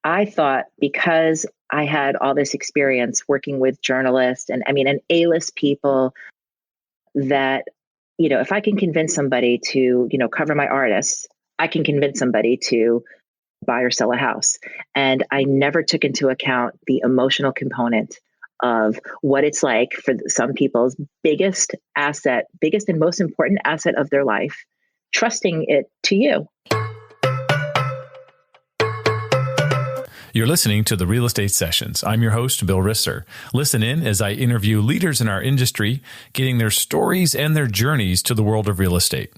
I thought because I had all this experience working with journalists and A-list people that, if I can convince somebody to, cover my artists, I can convince somebody to buy or sell a house. And I never took into account the emotional component of what it's like for some people's biggest and most important asset of their life, trusting it to you. You're listening to the Real Estate Sessions. I'm your host, Bill Risser. Listen in as I interview leaders in our industry, getting their stories and their journeys to the world of real estate.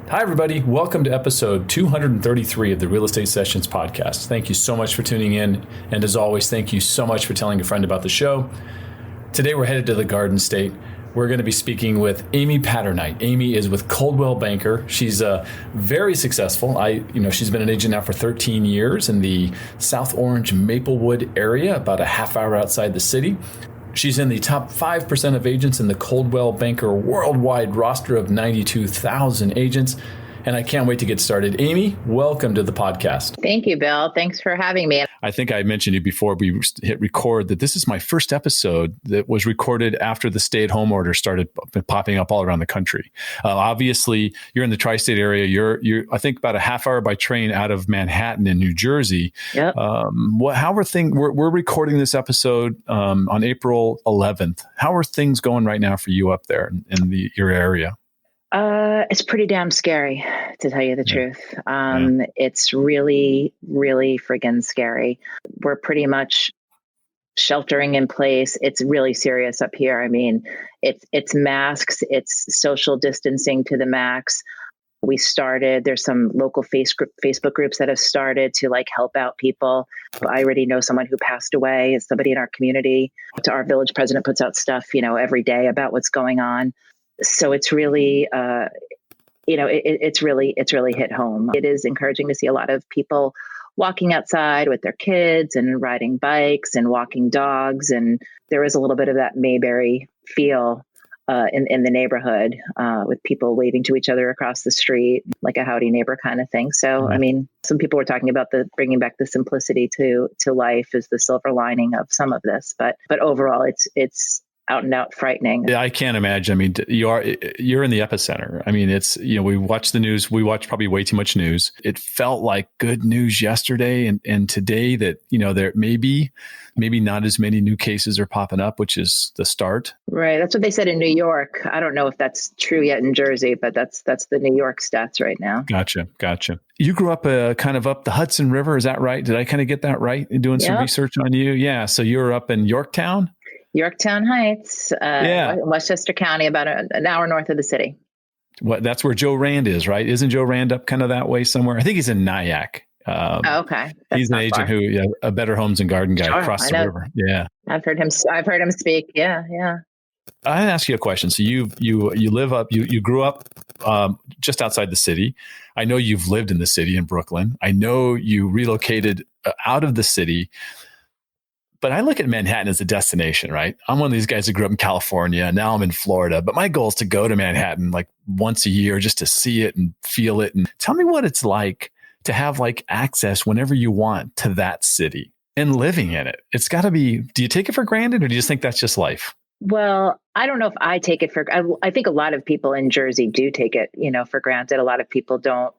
Hi, everybody. Welcome to episode 233 of the Real Estate Sessions podcast. Thank you so much for tuning in. And as always, thank you so much for telling a friend about the show. Today, we're headed to the Garden State. We're going to be speaking with Amy Paternite. Amy is with Coldwell Banker. She's very successful. She's been an agent now for 13 years in the South Orange and Maplewood area, about a half hour outside the city. She's in the top 5% of agents in the Coldwell Banker worldwide roster of 92,000 agents. And I can't wait to get started. Amy, welcome to the podcast. Thank you, Bill. Thanks for having me. I think I mentioned you before we hit record that this is my first episode that was recorded after the stay-at-home order started popping up all around the country. Obviously, you're in the tri-state area. You're I think about a half hour by train out of Manhattan in New Jersey. Yep. How are things? We're recording this episode on April 11th. How are things going right now for you up there in your area? It's pretty damn scary, to tell you the truth. It's really, really friggin' scary. We're pretty much sheltering in place. It's really serious up here. I mean, it's masks, it's social distancing to the max. There's some local Facebook groups that have started to help out people. I already know someone who passed away. It's somebody in our community. Our village president puts out stuff, every day about what's going on. So it's really, it's really hit home. It is encouraging to see a lot of people walking outside with their kids and riding bikes and walking dogs. And there is a little bit of that Mayberry feel in the neighborhood with people waving to each other across the street, like a howdy neighbor kind of thing. So, some people were talking about bringing back the simplicity to life is the silver lining of some of this. But overall, it's out and out frightening. Yeah, I can't imagine. You're in the epicenter. It's, we watch the news. We watch probably way too much news. It felt like good news yesterday and today that, there maybe not as many new cases are popping up, which is the start. Right. That's what they said in New York. I don't know if that's true yet in Jersey, but that's the New York stats right now. Gotcha. You grew up kind of up the Hudson River. Is that right? Did I kind of get that right in doing some research on you? Yeah. So you were up in Yorktown Heights, Westchester County, about an hour north of the city. That's where Joe Rand is, right? Isn't Joe Rand up kind of that way somewhere? I think he's in Nyack. Okay. He's an agent who, a Better Homes and Garden guy across the river. Yeah. I've heard him speak. Yeah. I ask you a question. So you live up, you grew up just outside the city. I know you've lived in the city in Brooklyn. I know you relocated out of the city. But I look at Manhattan as a destination, right? I'm one of these guys who grew up in California. Now I'm in Florida. But my goal is to go to Manhattan once a year just to see it and feel it. And tell me what it's like to have access whenever you want to that city and living in it. It's got to be, do you take it for granted or do you just think that's just life? Well, I don't know if I take it I think a lot of people in Jersey do take it, for granted. A lot of people don't,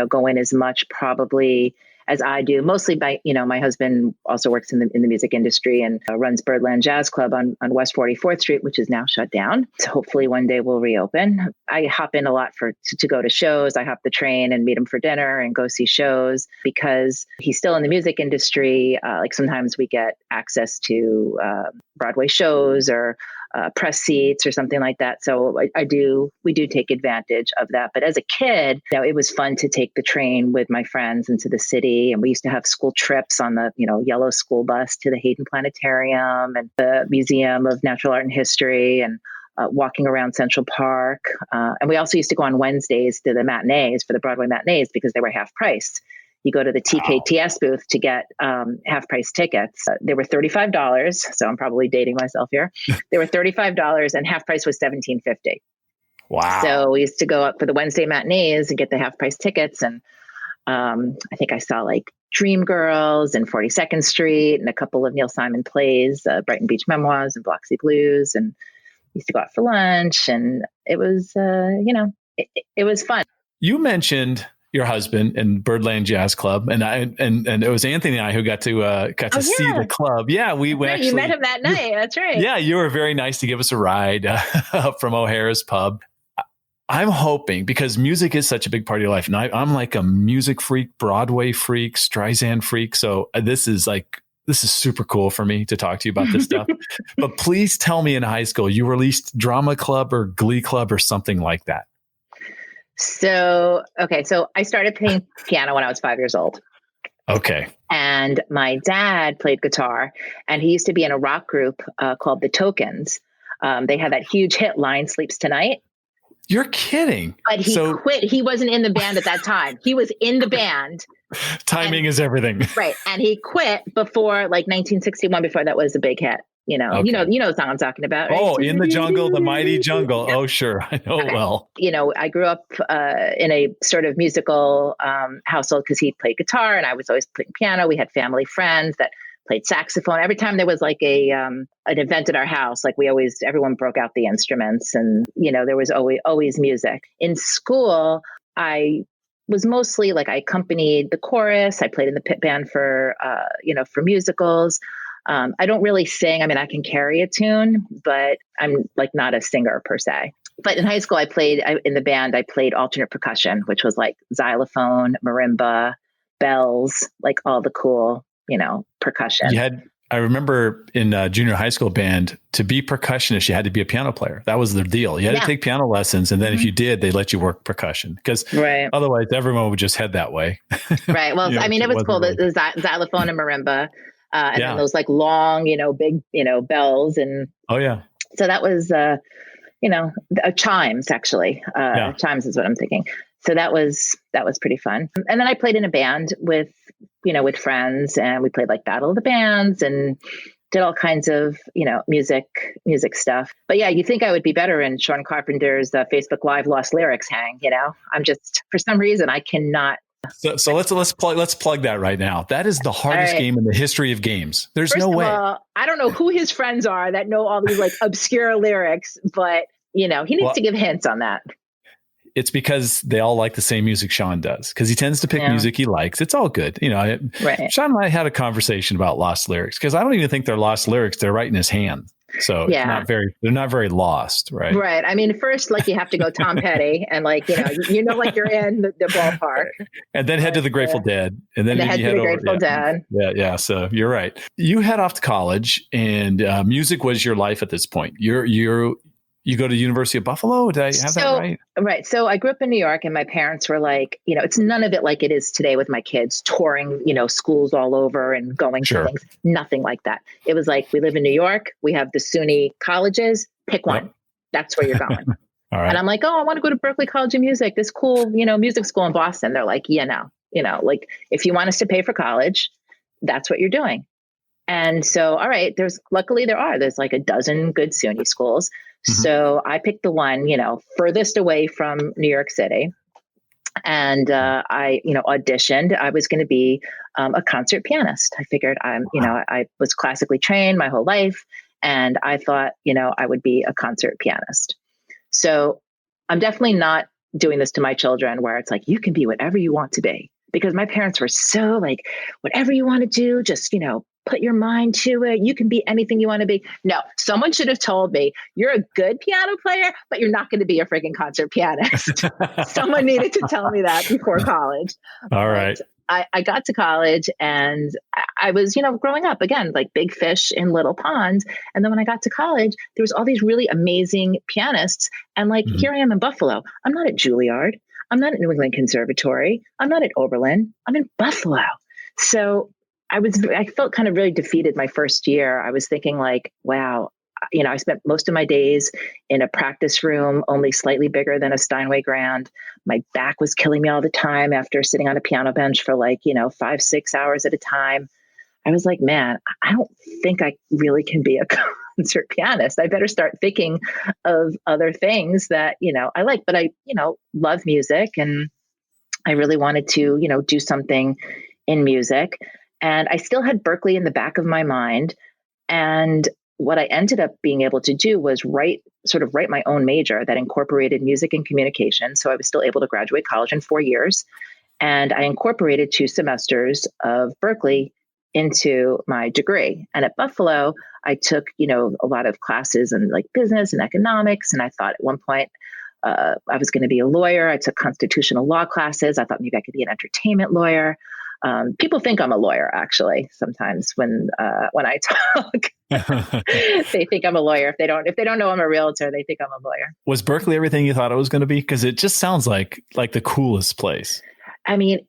go in as much probably as I do, mostly by, my husband also works in the music industry and runs Birdland Jazz Club on West 44th Street, which is now shut down. So hopefully one day we'll reopen. I hop in a lot to go to shows. I hop the train and meet him for dinner and go see shows because he's still in the music industry. Sometimes we get access to Broadway shows or press seats or something like that. So we do take advantage of that. But as a kid, it was fun to take the train with my friends into the city. And we used to have school trips on the, yellow school bus to the Hayden Planetarium and the Museum of Natural Art and History and walking around Central Park. And we also used to go on Wednesdays to the matinees, for the Broadway matinees, because they were half price. You go to the TKTS booth to get half price tickets. They were $35. So I'm probably dating myself here. They were $35 and half price was $17.50. Wow. So we used to go up for the Wednesday matinees and get the half price tickets. And I think I saw like Dreamgirls and 42nd Street and a couple of Neil Simon plays, Brighton Beach Memoirs and Bloxy Blues, and used to go out for lunch. And it was, it was fun. You mentioned your husband and Birdland Jazz Club, and it was Anthony and I who got to see the club. Yeah, we actually, you met him that night. That's right. Yeah, you were very nice to give us a ride up from O'Hara's Pub. I'm hoping, because music is such a big part of your life, and I'm like a music freak, Broadway freak, Streisand freak. So this is super cool for me to talk to you about this stuff. But please tell me, in high school, you released drama club or glee club or something like that. So I started playing piano when I was 5 years old. Okay. And my dad played guitar, and he used to be in a rock group called the Tokens. They had that huge hit, Lion Sleeps Tonight. You're kidding. But he quit. He wasn't in the band at that time. He was in the band. Timing is everything. Right. And he quit before like 1961, before that was a big hit. You know, okay. you know the song I'm talking about. Right? Oh, In the Jungle, the Mighty Jungle. Yeah. Oh, sure. I know it well. You know, I grew up in a sort of musical household because he played guitar and I was always playing piano. We had family friends that played saxophone. Every time there was like an event at our house, like everyone broke out the instruments, and, you know, there was always music. In school, I was mostly like, I accompanied the chorus. I played in the pit band for musicals. I don't really sing. I mean, I can carry a tune, but I'm like not a singer per se. But in high school, in the band, I played alternate percussion, which was like xylophone, marimba, bells, like all the cool, percussion. I remember in junior high school band, to be percussionist, you had to be a piano player. That was the deal. You had to take piano lessons. And then if you did, they let you work percussion, because otherwise everyone would just head that way. Right. Well, I mean, it was cool. Really. The xylophone and marimba, and then those like long, big, bells. And so that was, chimes actually. Chimes is what I'm thinking. So that was pretty fun. And then I played in a band with friends, and we played like Battle of the Bands and did all kinds of, music stuff. But yeah, you think I would be better in Sean Carpenter's Facebook Live Lost Lyrics hang, I'm just, for some reason, I cannot. So let's plug that right now. That is the hardest game in the history of games. There's no way. I don't know who his friends are that know all these like obscure lyrics, but he needs to give hints on that. It's because they all like the same music Sean does, because he tends to pick music he likes. It's all good. Sean and I had a conversation about lost lyrics, because I don't even think they're lost lyrics. They're right in his hand. So they're not very lost. Right. Right. I mean, first, like you have to go Tom Petty and like, like you're in the ballpark, and then head to the Grateful Dead, and then head to the Grateful Dead. Yeah. So you're right. You head off to college, and music was your life at this point. You go to University of Buffalo? Did I have that right? Right. So I grew up in New York, and my parents were like, it's none of it like it is today with my kids touring, schools all over and going to things. Nothing like that. It was like, we live in New York. We have the SUNY colleges. Pick one. Yep. That's where you're going. All right. And I'm like, oh, I want to go to Berklee College of Music, this cool, music school in Boston. They're like, like if you want us to pay for college, that's what you're doing. And so, all right, there's like a dozen good SUNY schools. Mm-hmm. So I picked the one, furthest away from New York City. And I auditioned. I was going to be a concert pianist. I figured I was classically trained my whole life. And I thought, I would be a concert pianist. So I'm definitely not doing this to my children where it's like, you can be whatever you want to be. Because my parents were so like, whatever you want to do, just, put your mind to it. You can be anything you want to be. No, someone should have told me, you're a good piano player, but you're not going to be a freaking concert pianist. Someone needed to tell me that before college. All right. I got to college, and I was, growing up again, like big fish in little ponds. And then when I got to college, there was all these really amazing pianists. And like, here I am in Buffalo. I'm not at Juilliard. I'm not at New England Conservatory. I'm not at Oberlin. I'm in Buffalo. So I felt kind of really defeated my first year. I was thinking like, wow, I spent most of my days in a practice room, only slightly bigger than a Steinway Grand. My back was killing me all the time after sitting on a piano bench for like, 5-6 hours at a time. I was like, man, I don't think I really can be a concert pianist. I better start thinking of other things that, I like, but I, love music. And I really wanted to, do something in music. And I still had Berklee in the back of my mind. And what I ended up being able to do was write my own major that incorporated music and communication. So I was still able to graduate college in 4 years. And I incorporated 2 semesters of Berklee into my degree. And at Buffalo, I took, a lot of classes in like business and economics. And I thought at one point I was going to be a lawyer. I took constitutional law classes. I thought maybe I could be an entertainment lawyer. People think I'm a lawyer, actually. Sometimes when I talk, they think I'm a lawyer. If they don't know I'm a realtor, they think I'm a lawyer. Was Berklee everything you thought it was going to be? Because it just sounds like the coolest place. I mean,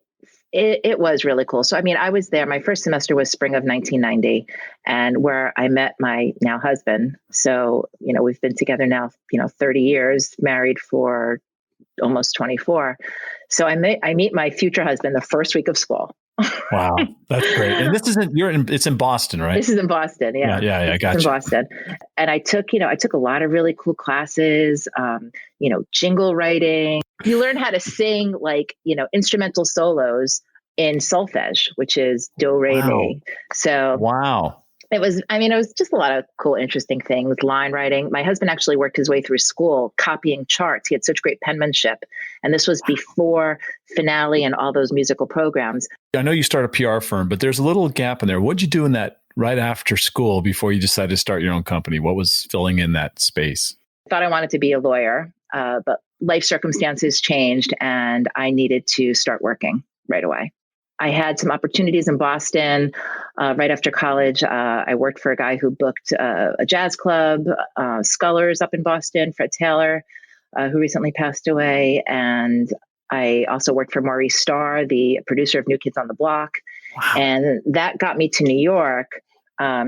it was really cool. So, I was there. My first semester was spring of 1990, and where I met my now husband. So, we've been together now, 30 years, married for almost 24. So I meet my future husband the first week of school. Wow, that's great. And this isn't it's in Boston, right? This is in Boston. Yeah. Yeah. Gotcha. In Boston. And I took a lot of really cool classes, jingle writing. You learn how to sing instrumental solos in solfege, which is do, re, mi. So wow. It was just a lot of cool, interesting things, line writing. My husband actually worked his way through school copying charts. He had such great penmanship. And this was before Finale and all those musical programs. I know you start a PR firm, but there's a little gap in there. What'd you do in that right after school before you decided to start your own company? What was filling in that space? I thought I wanted to be a lawyer, but life circumstances changed and I needed to start working right away. I had some opportunities in Boston right after college. I worked for a guy who booked a jazz club, Scullers up in Boston, Fred Taylor, who recently passed away. And I also worked for Maurice Starr, the producer of New Kids on the Block. Wow. And that got me to New York.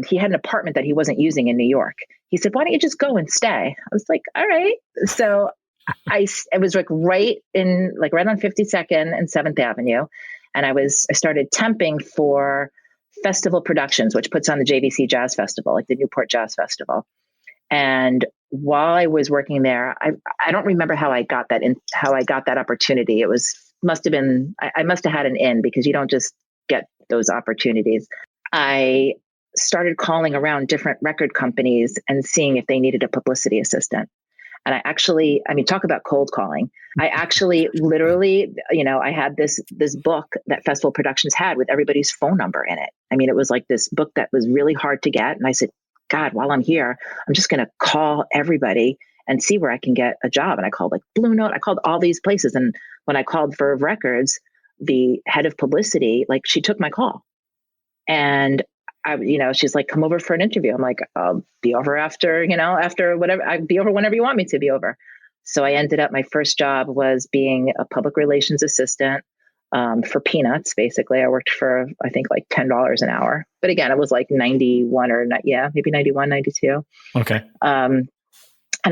He had an apartment that he wasn't using in New York. He said, why don't you just go and stay? I was like, all right. So it was right on 52nd and 7th Avenue. And I started temping for Festival Productions, which puts on the JVC Jazz Festival, like the Newport Jazz Festival. And while I was working there, I don't remember how I got that opportunity. I must have had an in, because you don't just get those opportunities. I started calling around different record companies and seeing if they needed a publicity assistant. And I actually, talk about cold calling. I actually literally, I had this book that Festival Productions had with everybody's phone number in it. It was like this book that was really hard to get. And I said, God, while I'm here, I'm just going to call everybody and see where I can get a job. And I called Blue Note. I called all these places. And when I called Verve Records, the head of publicity, she took my call. And she's like, come over for an interview. I'm like, I'll be over after whatever. I'll be over whenever you want me to be over. So I ended up, my first job was being a public relations assistant for peanuts. Basically, I worked for, I think, $10 an hour. But again, it was 91 or not. Yeah, maybe 91, 92. Okay. And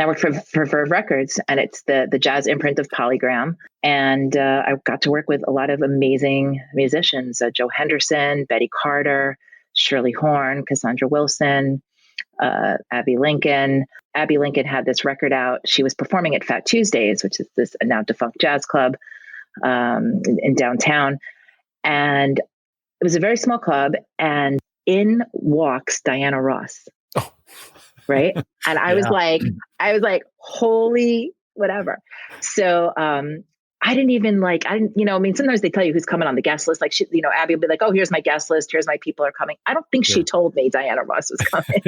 I worked for Verve Records, and it's the jazz imprint of Polygram. And I got to work with a lot of amazing musicians, Joe Henderson, Betty Carter, Shirley Horn, Cassandra Wilson, Abby Lincoln. Abby Lincoln had this record out. She was performing at Fat Tuesdays, which is this now defunct jazz club in downtown. And it was a very small club. And in walks Diana Ross. Oh. Right. And I was like, holy whatever. So I didn't, sometimes they tell you who's coming on the guest list. Abby will be like, oh, here's my guest list. Here's my people are coming. I don't think she told me Diana Ross was coming.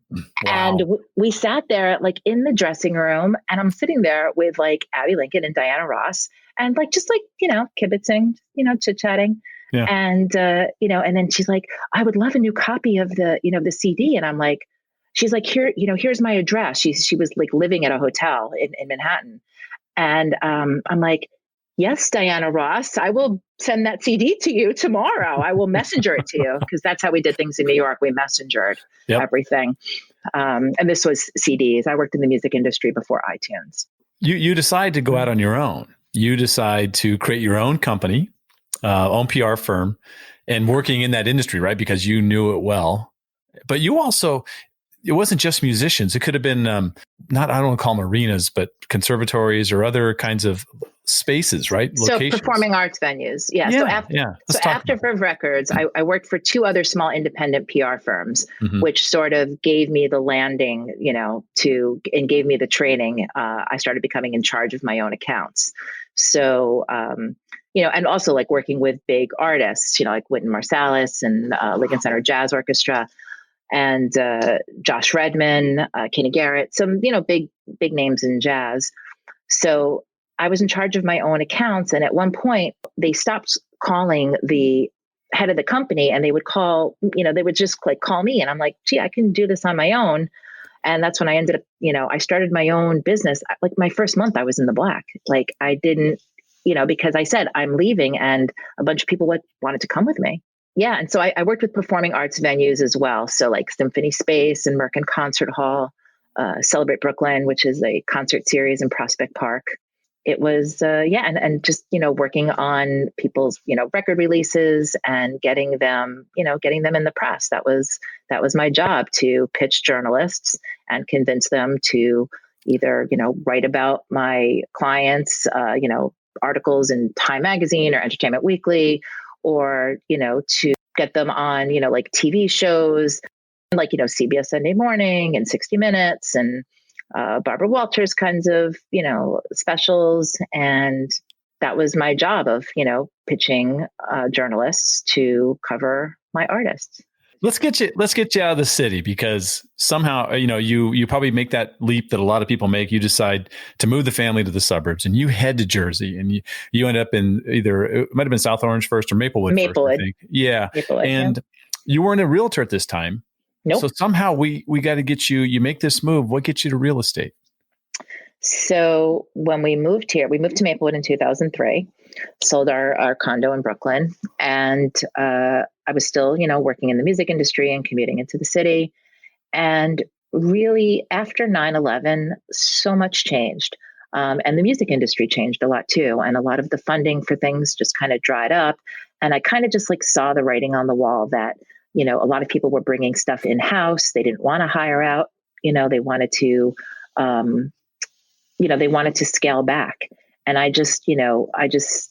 Wow. And we sat there in the dressing room, and I'm sitting there with Abby Lincoln and Diana Ross and kibitzing, chit-chatting. Yeah. And, and then she's like, I would love a new copy of the CD. And I'm like, she's like, here's my address. She was living at a hotel in Manhattan. And I'm like, yes, Diana Ross, I will send that CD to you tomorrow. I will messenger it to you, because that's how we did things in New York. We messengered everything. And this was CDs. I worked in the music industry before iTunes. You decide to go out on your own. You decide to create your own company, own PR firm, and working in that industry, right? Because you knew it well. But you also, it wasn't just musicians. It could have been I don't want to call them arenas, but conservatories or other kinds of spaces, right? So Locations. performing arts venues. Yeah. Yeah. So after Verve Records, I worked for two other small independent PR firms, which sort of gave me the landing, and gave me the training. I started becoming in charge of my own accounts. So, and also like working with big artists, like Wynton Marsalis and Lincoln Center Jazz Orchestra and Josh Redman, Kenny Garrett, some, big names in jazz. So I was in charge of my own accounts. And at one point they stopped calling the head of the company and they would call, they would just like call me. And I'm like, gee, I can do this on my own. And that's when I ended up, I started my own business. Like my first month I was in the black. Like I didn't, because I said I'm leaving and a bunch of people wanted to come with me. Yeah. And so I worked with performing arts venues as well. So like Symphony Space and Merkin Concert Hall, Celebrate Brooklyn, which is a concert series in Prospect Park. It was, and just, working on people's, record releases and getting them in the press. That was my job, to pitch journalists and convince them to either, write about my clients, articles in Time Magazine or Entertainment Weekly, or, to get them on, like TV shows, like, CBS Sunday Morning and 60 Minutes and Barbara Walters kinds of, specials. And that was my job of, pitching journalists to cover my artists. Let's get you out of the city, because somehow, you probably make that leap that a lot of people make. You decide to move the family to the suburbs and you head to Jersey, and you end up in either, it might've been South Orange first or Maplewood. First, I think. Yeah. Maplewood, and you weren't a realtor at this time. Nope. So somehow we got to get you make this move. What gets you to real estate? So when we moved here, we moved to Maplewood in 2003, sold our condo in Brooklyn. And I was still, working in the music industry and commuting into the city. And really after 9/11, so much changed. And the music industry changed a lot too. And a lot of the funding for things just kind of dried up. And I kind of just like saw the writing on the wall that, a lot of people were bringing stuff in-house. They didn't want to hire out. They wanted to, they wanted to scale back. And I just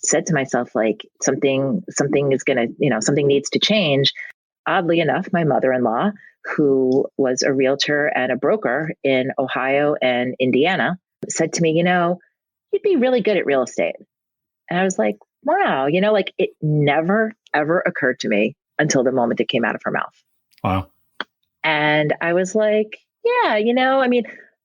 said to myself, like, something is going to, something needs to change. Oddly enough, my mother-in-law, who was a realtor and a broker in Ohio and Indiana, said to me, you'd be really good at real estate. And I was like, wow, like it never, ever occurred to me until the moment it came out of her mouth. Wow. And I was like, yeah,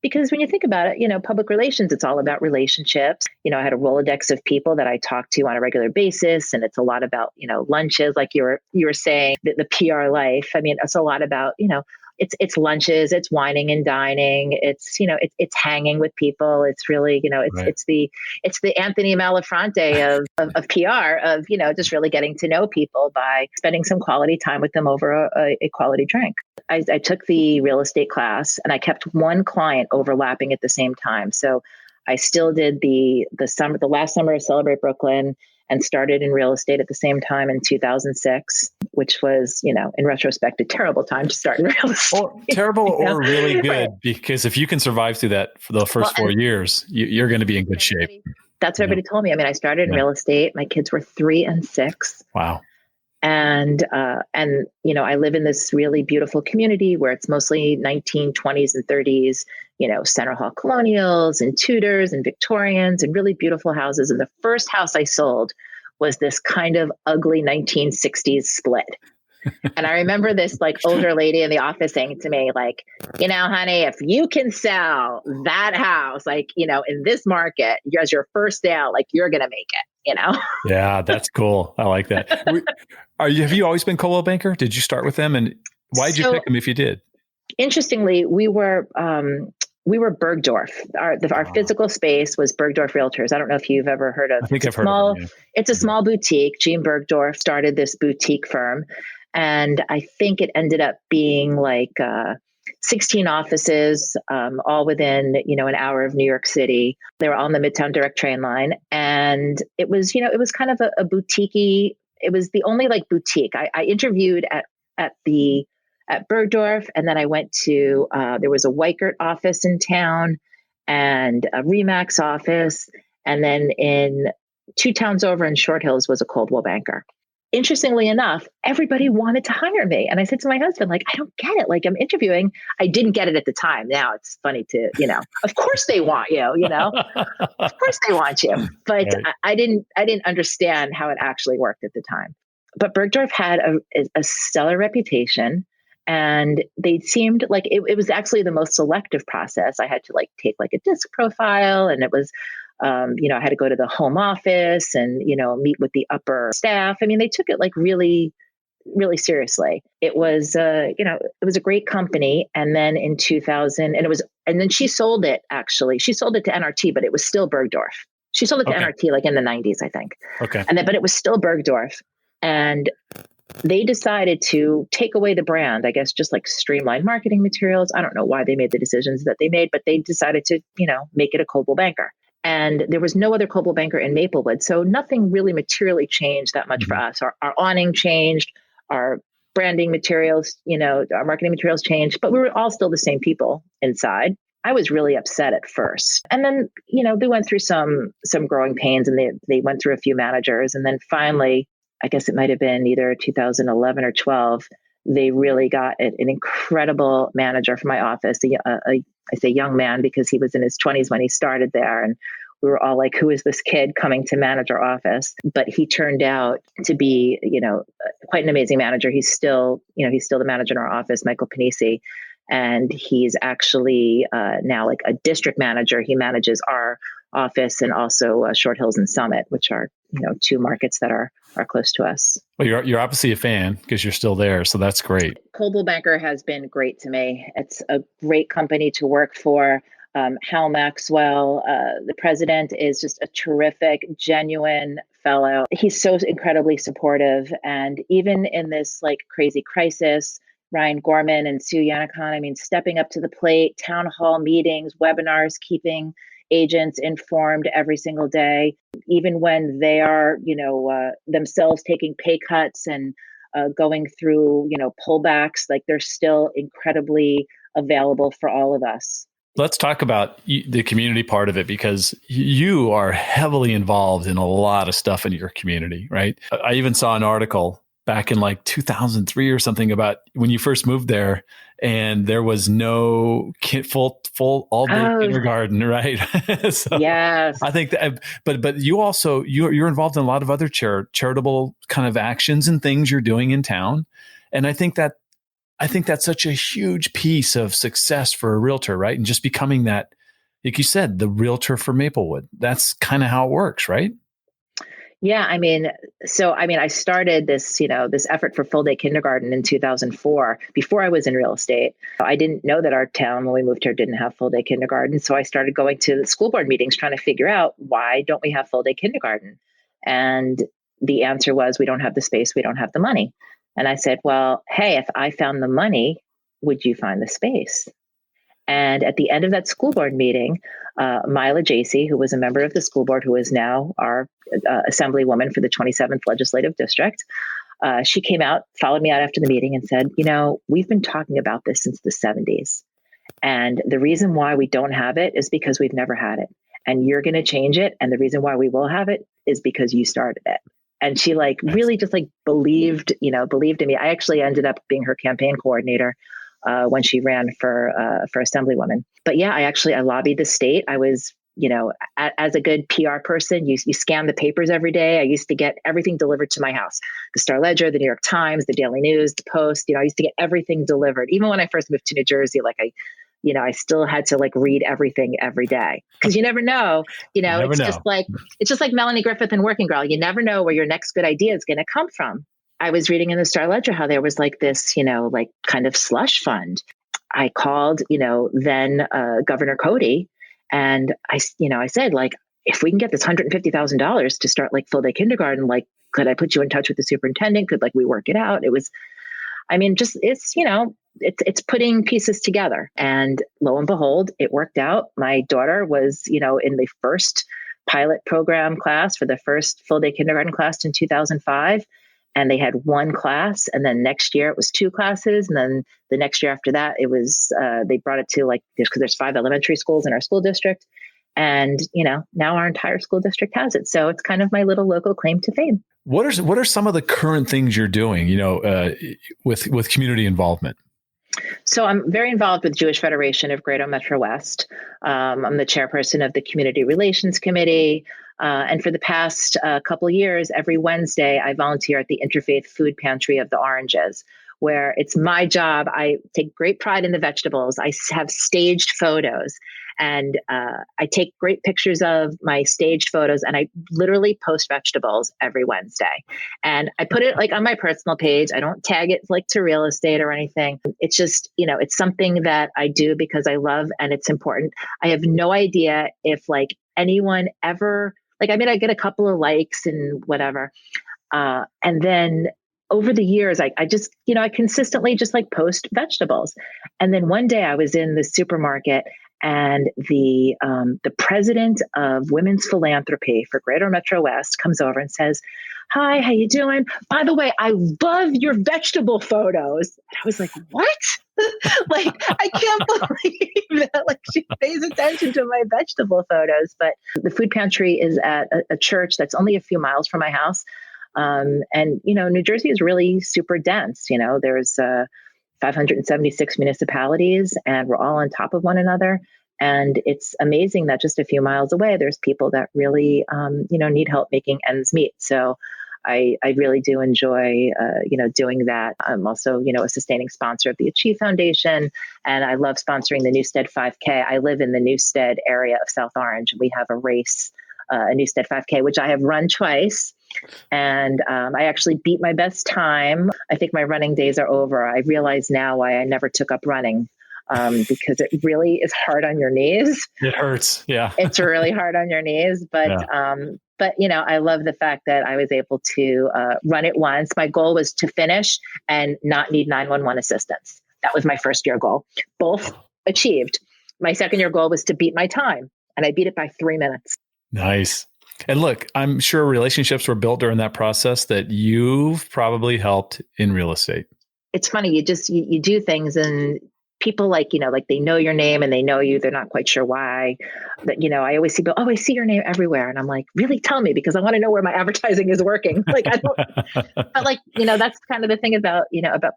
because when you think about it, public relations, it's all about relationships. I had a Rolodex of people that I talked to on a regular basis. And it's a lot about, lunches, like you were saying, the PR life. I mean, it's a lot about, it's lunches, it's wining and dining. It's, it's hanging with people. It's really, it's the Anthony Malafronte of PR, of, just really getting to know people by spending some quality time with them over a quality drink. I took the real estate class and I kept one client overlapping at the same time. So I still did the last summer of Celebrate Brooklyn, and started in real estate at the same time in 2006, which was, in retrospect, a terrible time to start in real estate. Well, terrible or really good, right? Because if you can survive through that for the first 4 years, you're going to be in good shape. That's what everybody told me. I mean, I started in real estate. My kids were 3 and 6. Wow. And I live in this really beautiful community where it's mostly 1920s and 30s, Center Hall Colonials and Tudors and Victorians and really beautiful houses. And the first house I sold was this kind of ugly 1960s split. And I remember this like older lady in the office saying to me, like, honey, if you can sell that house, like, in this market, as your first sale, like you're going to make it, Yeah, that's cool. I like that. Have you always been Coldwell Banker? Did you start with them? And why did you pick them if you did? Interestingly, we were Bergdorf. Our physical space was Bergdorf Realtors. I don't know if you've ever heard of. I think I've heard of them. Yeah. It's a small boutique. Gene Bergdorf started this boutique firm, and I think it ended up being like 16 offices, all within an hour of New York City. They were on the Midtown Direct train line, and it was kind of a boutique-y. It was the only like boutique. I interviewed at Bergdorf, and then I went to there was a Weichert office in town and a Remax office, And then in 2 towns over in Short Hills was a Coldwell Banker. Interestingly enough, everybody wanted to hire me. And I said to my husband, like, I don't get it. Like, I'm interviewing. I didn't get it at the time. Now it's funny to, of course they want you, of course they want you. But right. I didn't understand how it actually worked at the time. But Bergdorf had a stellar reputation. And they seemed like it was actually the most selective process. I had to take a disc profile, and it was, I had to go to the home office and, meet with the upper staff. I mean, they took it really, really seriously. It was, it was a great company. And then in 2000, and then she sold it, actually. She sold it to NRT, but it was still Bergdorf. She sold it to NRT in the 90s, I think. Okay. But it was still Bergdorf. And they decided to take away the brand, I guess, just streamline marketing materials. I don't know why they made the decisions that they made, but they decided to, make it a Coldwell Banker. And there was no other Coldwell Banker in Maplewood. So nothing really materially changed that much for us. Our awning changed, our branding materials, our marketing materials changed, but we were all still the same people inside. I was really upset at first. And then, they went through some growing pains, and they went through a few managers. And then finally, I guess it might have been either 2011 or 12, they really got an incredible manager for my office. I say young man because he was in his 20s when he started there. And we were all like, who is this kid coming to manage our office? But he turned out to be, quite an amazing manager. He's still the manager in our office, Michael Panisi. And he's actually now a district manager. He manages our office and also Short Hills and Summit, which are, 2 markets that are close to us. Well, you're obviously a fan because you're still there. So that's great. Coldwell Banker has been great to me. It's a great company to work for. Hal Maxwell, the president, is just a terrific, genuine fellow. He's so incredibly supportive. And even in this crazy crisis, Ryan Gorman and Sue Yannicon, stepping up to the plate, town hall meetings, webinars, keeping agents informed every single day, even when they are, themselves taking pay cuts and going through, pullbacks, they're still incredibly available for all of us. Let's talk about the community part of it, because you are heavily involved in a lot of stuff in your community, right? I even saw an article back in 2003 or something about when you first moved there, and there was no full all day kindergarten, right? So yes, I think that, but you also you're involved in a lot of other charitable kind of actions and things you're doing in town, and I think that's such a huge piece of success for a realtor, right? And just becoming that, like you said, the realtor for Maplewood. That's kind of how it works, right? Yeah, I started this, this effort for full day kindergarten in 2004, before I was in real estate. I didn't know that our town, when we moved here, didn't have full day kindergarten. So I started going to the school board meetings, trying to figure out, why don't we have full day kindergarten? And the answer was, we don't have the space, we don't have the money. And I said, well, hey, if I found the money, would you find the space? And at the end of that school board meeting, Mila Jacey, who was a member of the school board, who is now our assemblywoman for the 27th Legislative District, she came out, followed me out after the meeting and said, we've been talking about this since the 70s. And the reason why we don't have it is because we've never had it. And you're going to change it. And the reason why we will have it is because you started it. And she really just believed in me. I actually ended up being her campaign coordinator when she ran for assemblywoman. But yeah, I lobbied the state. I was, as a good PR person, you scan the papers every day. I used to get everything delivered to my house. The Star Ledger, the New York Times, the Daily News, the Post, I used to get everything delivered. Even when I first moved to New Jersey, I still had to read everything every day, because you never know, it's just like Melanie Griffith in Working Girl. You never know where your next good idea is going to come from. I was reading in the Star Ledger how there was this, kind of slush fund. I called, then Governor Cody, and I said, if we can get this $150,000 to start full day kindergarten, could I put you in touch with the superintendent? Could we work it out? It was, it's putting pieces together, and lo and behold, it worked out. My daughter was, in the first pilot program class for the first full day kindergarten class in 2005. And they had 1 class, and then next year it was 2 classes. And then the next year after that, it was, they brought it to because there's 5 elementary schools in our school district. And, now our entire school district has it. So it's kind of my little local claim to fame. What are some of the current things you're doing, with community involvement? So I'm very involved with Jewish Federation of Greater Metro West. I'm the chairperson of the Community Relations Committee. And for the past couple of years, every Wednesday, I volunteer at the Interfaith Food Pantry of the Oranges, where it's my job. I take great pride in the vegetables. I have staged photos, and I take great pictures of my staged photos, and I literally post vegetables every Wednesday. And I put it like on my personal page. I don't tag it like to real estate or anything. It's just, it's something that I do because I love and it's important. I have no idea if like anyone ever, I get a couple of likes and whatever. And then over the years, I just, I consistently just like post vegetables. And then one day I was in the supermarket, and the president of Women's Philanthropy for Greater Metro West comes over and says, "Hi, how you doing? By the way, I love your vegetable photos." And I was like, "What?" I can't believe that. She pays attention to my vegetable photos. But the food pantry is at a church that's only a few miles from my house. And, New Jersey is really super dense. There's 576 municipalities, and we're all on top of one another. And it's amazing that just a few miles away, there's people that really, need help making ends meet. So I really do enjoy, doing that. I'm also, a sustaining sponsor of the Achieve Foundation, and I love sponsoring the Newstead 5K. I live in the Newstead area of South Orange, and we have a race, a Newstead 5K, which I have run twice. And I actually beat my best time. I think my running days are over. I realize now why I never took up running, because it really is hard on your knees. It hurts. Yeah. It's really hard on your knees. But, I love the fact that I was able to run it once. My goal was to finish and not need 911 assistance. That was my first year goal. Both achieved. My second year goal was to beat my time, and I beat it by 3 minutes. Nice. And look, I'm sure relationships were built during that process that you've probably helped in real estate. It's funny. You do things, and people they know your name and they know you. They're not quite sure why. But, I always see, I see your name everywhere. And I'm like, really, tell me, because I want to know where my advertising is working. I don't, but that's kind of the thing about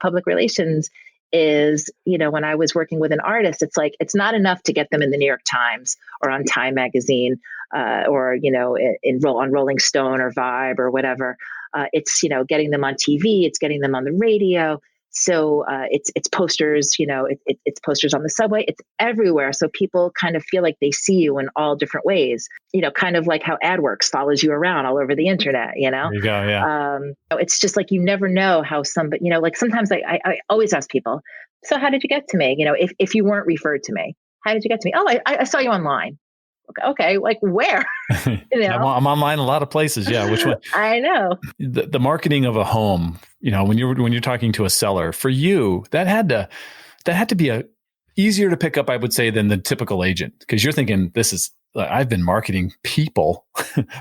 public relations is, when I was working with an artist, it's like, it's not enough to get them in the New York Times or on Time Magazine, or, on Rolling Stone or Vibe or whatever. It's, getting them on TV, it's getting them on the radio. So it's posters, it's posters on the subway, it's everywhere. So people kind of feel like they see you in all different ways, kind of like how AdWorks follows you around all over the internet, There you go, yeah. It's just like, you never know how somebody, sometimes I always ask people, so how did you get to me? If you weren't referred to me, how did you get to me? Oh, I saw you online. Okay, like where? I'm online a lot of places. Yeah, which one? I know. The marketing of a home, when you're talking to a seller, for you, that had to be easier to pick up, I would say, than the typical agent, because you're thinking, I've been marketing people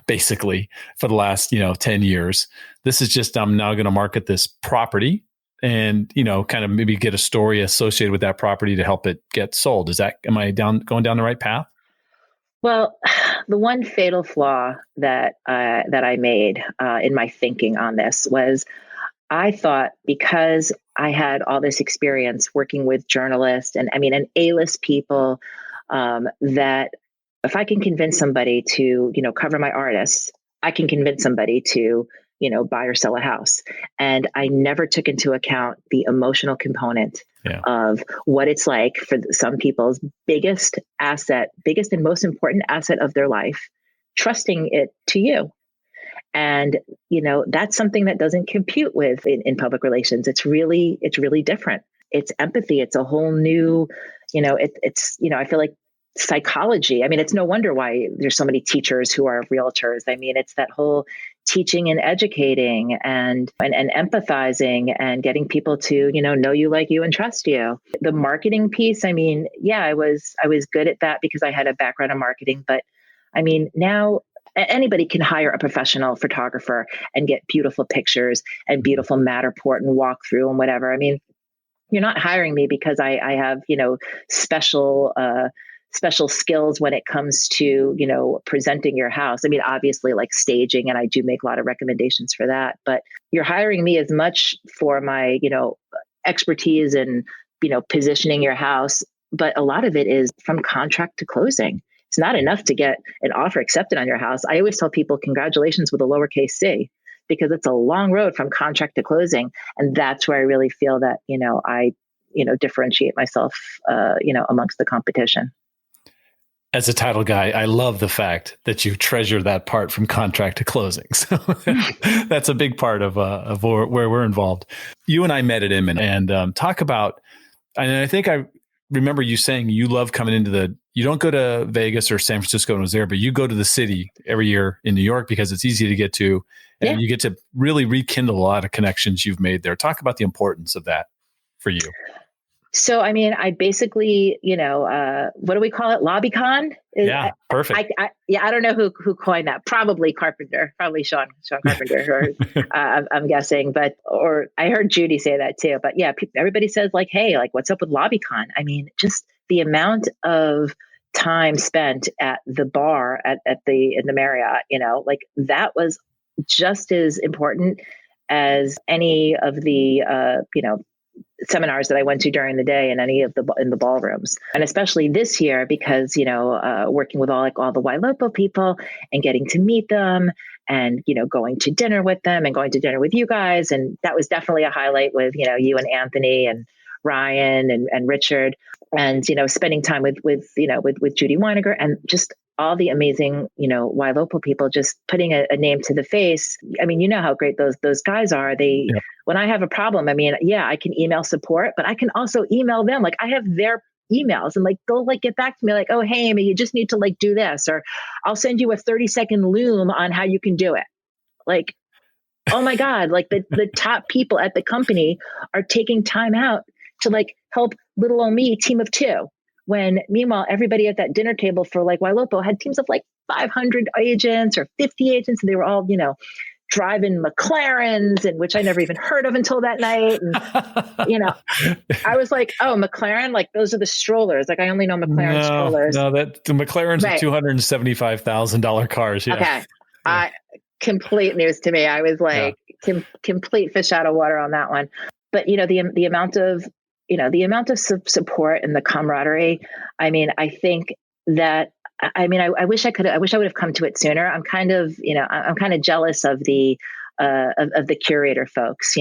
basically for the last 10 years. This is just, I'm now going to market this property and kind of maybe get a story associated with that property to help it get sold. Am I going down the right path? Well, the one fatal flaw that I made in my thinking on this was, I thought, because I had all this experience working with journalists and A-list people, that if I can convince somebody to cover my artists, I can convince somebody to buy or sell a house. And I never took into account the emotional component of what it's like for some people's biggest and most important asset of their life, trusting it to you. And, that's something that doesn't compute with in public relations. It's really different. It's empathy. It's a whole new, I feel like psychology. It's no wonder why there's so many teachers who are realtors. It's that whole teaching and educating and empathizing and getting people to, know you, like you, and trust you. The marketing piece, I was good at that because I had a background in marketing, but now anybody can hire a professional photographer and get beautiful pictures and beautiful Matterport and walkthrough and whatever. You're not hiring me because I have, special special skills when it comes to, presenting your house. I mean, obviously like staging, and I do make a lot of recommendations for that, but you're hiring me as much for my, expertise in, positioning your house. But a lot of it is from contract to closing. It's not enough to get an offer accepted on your house. I always tell people congratulations with a lowercase c, because it's a long road from contract to closing. And that's where I really feel that, I, differentiate myself, amongst the competition. As a title guy, I love the fact that you treasure that part from contract to closing. So that's a big part of where we're involved. You and I met at Inman and talk about, and I think I remember you saying you love coming into you don't go to Vegas or San Francisco and was there, but you go to the city every year in New York because it's easy to get to, and you get to really rekindle a lot of connections you've made there. Talk about the importance of that for you. So, I mean, I basically, what do we call it? LobbyCon? Yeah, perfect. I don't know who coined that. Probably Carpenter, probably Sean Carpenter, or I'm guessing. Or I heard Judy say that too. But yeah, everybody says like, hey, like, what's up with LobbyCon? I mean, just the amount of time spent at the bar in the Marriott, like that was just as important as any of the, seminars that I went to during the day in any of in the ballrooms. And especially this year, because, working with all the YLOPO people and getting to meet them and, going to dinner with them and going to dinner with you guys. And that was definitely a highlight with, you and Anthony and Ryan and Richard, and, spending time with Judy Weiniger and just all the amazing, YLOPO people, just putting a name to the face. I mean, you know how great those guys are. When I have a problem, I mean, yeah, I can email support, but I can also email them. Like I have their emails and like, they'll like get back to me like, oh, hey, Amy, you just need to like do this, or I'll send you a 30-second loom on how you can do it. Like, oh my God, like the top people at the company are taking time out to like help little old me, team of two. When meanwhile, everybody at that dinner table for like YLOPO had teams of like 500 agents or 50 agents. And they were all, driving McLarens, and which I never even heard of until that night. And, I was like, oh, McLaren, like those are the strollers. Like I only know McLaren strollers. No, the McLarens are $275,000 cars. Yeah. Okay. Complete news to me. I was like complete fish out of water on that one. But, the amount of, the amount of support and the camaraderie. I mean, I think that, I wish I would have come to it sooner. I'm kind of, I'm kind of jealous of the curator folks,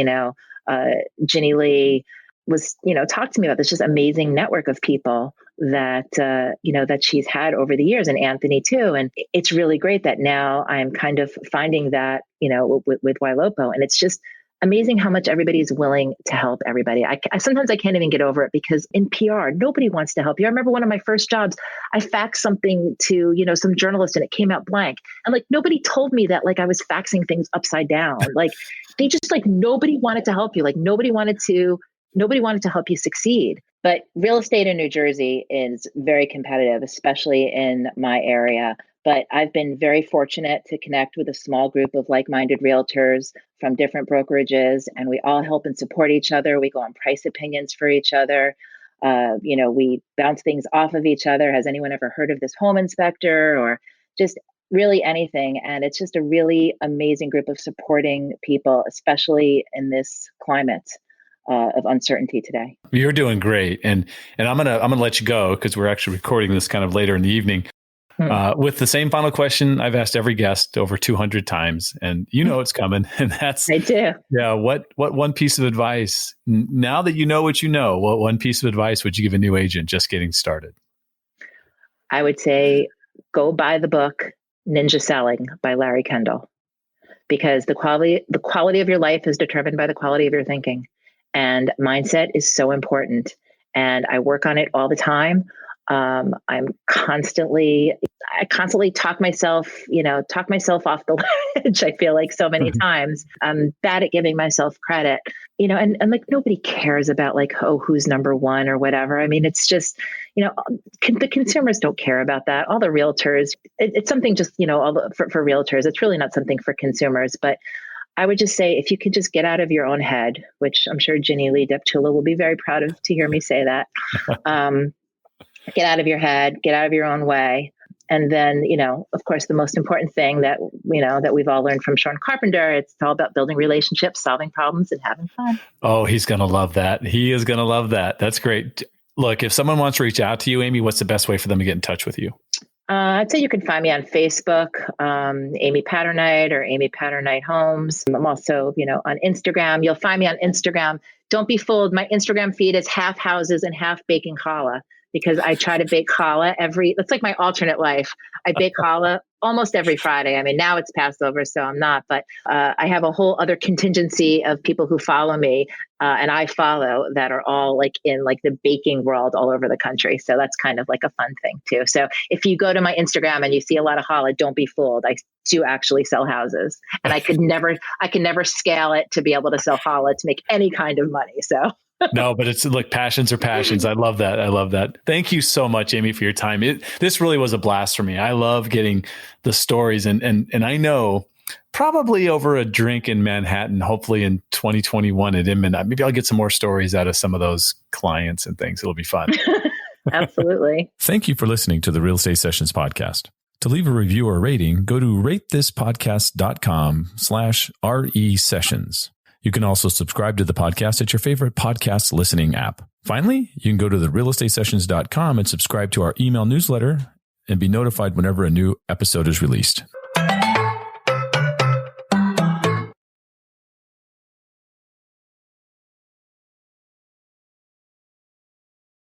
Ginny Lee was, talked to me about this just amazing network of people that, that she's had over the years, and Anthony too. And it's really great that now I'm kind of finding that, with YLOPO, and it's just amazing how much everybody is willing to help everybody. I sometimes I can't even get over it, because in PR, nobody wants to help you. I remember one of my first jobs, I faxed something to, some journalist and it came out blank. And like, nobody told me that, like I was faxing things upside down. Like they just like, nobody wanted to help you. Like nobody wanted to help you succeed. But real estate in New Jersey is very competitive, especially in my area. But I've been very fortunate to connect with a small group of like-minded realtors from different brokerages, and we all help and support each other. We go on price opinions for each other. We bounce things off of each other. Has anyone ever heard of this home inspector, or just really anything? And it's just a really amazing group of supporting people, especially in this climate of uncertainty today. You're doing great, and I'm gonna let you go because we're actually recording this kind of later in the evening. With the same final question I've asked every guest over 200 times, and it's coming, and that's I do. Yeah. What one piece of advice, now that you know what you know, what one piece of advice would you give a new agent just getting started? I would say go buy the book Ninja Selling by Larry Kendall, because the quality of your life is determined by the quality of your thinking, and mindset is so important. And I work on it all the time. I constantly talk myself off the ledge. I feel like so many times I'm bad at giving myself credit, and like nobody cares about like, oh, who's number one or whatever. I mean, it's just, the consumers don't care about that. All the realtors, it's something just, for realtors, it's really not something for consumers. But I would just say, if you could just get out of your own head, which I'm sure Ginny Lee Deptula will be very proud to hear me say that. Get out of your head, get out of your own way. And then, of course, the most important thing that, that we've all learned from Sean Carpenter, it's all about building relationships, solving problems, and having fun. Oh, he's going to love that. He is going to love that. That's great. Look, if someone wants to reach out to you, Amy, what's the best way for them to get in touch with you? I'd say you can find me on Facebook, Amy Paternite or Amy Paternite Homes. I'm also, on Instagram. You'll find me on Instagram. Don't be fooled. My Instagram feed is half houses and half baking challah, because I try to bake challah it's like my alternate life. I bake challah almost every Friday. I mean, now it's Passover, so I'm not, but I have a whole other contingency of people who follow me and I follow that are all like in like the baking world all over the country. So that's kind of like a fun thing too. So if you go to my Instagram and you see a lot of challah, don't be fooled. I do actually sell houses, and I could never scale it to be able to sell challah to make any kind of money. So. No, but it's like passions are passions. I love that. I love that. Thank you so much, Amy, for your time. This really was a blast for me. I love getting the stories, and I know probably over a drink in Manhattan, hopefully in 2021 at Inman, maybe I'll get some more stories out of some of those clients and things. It'll be fun. Absolutely. Thank you for listening to the Real Estate Sessions podcast. To leave a review or rating, go to ratethispodcast.com/RE sessions. You can also subscribe to the podcast at your favorite podcast listening app. Finally, you can go to therealestatesessions.com and subscribe to our email newsletter and be notified whenever a new episode is released.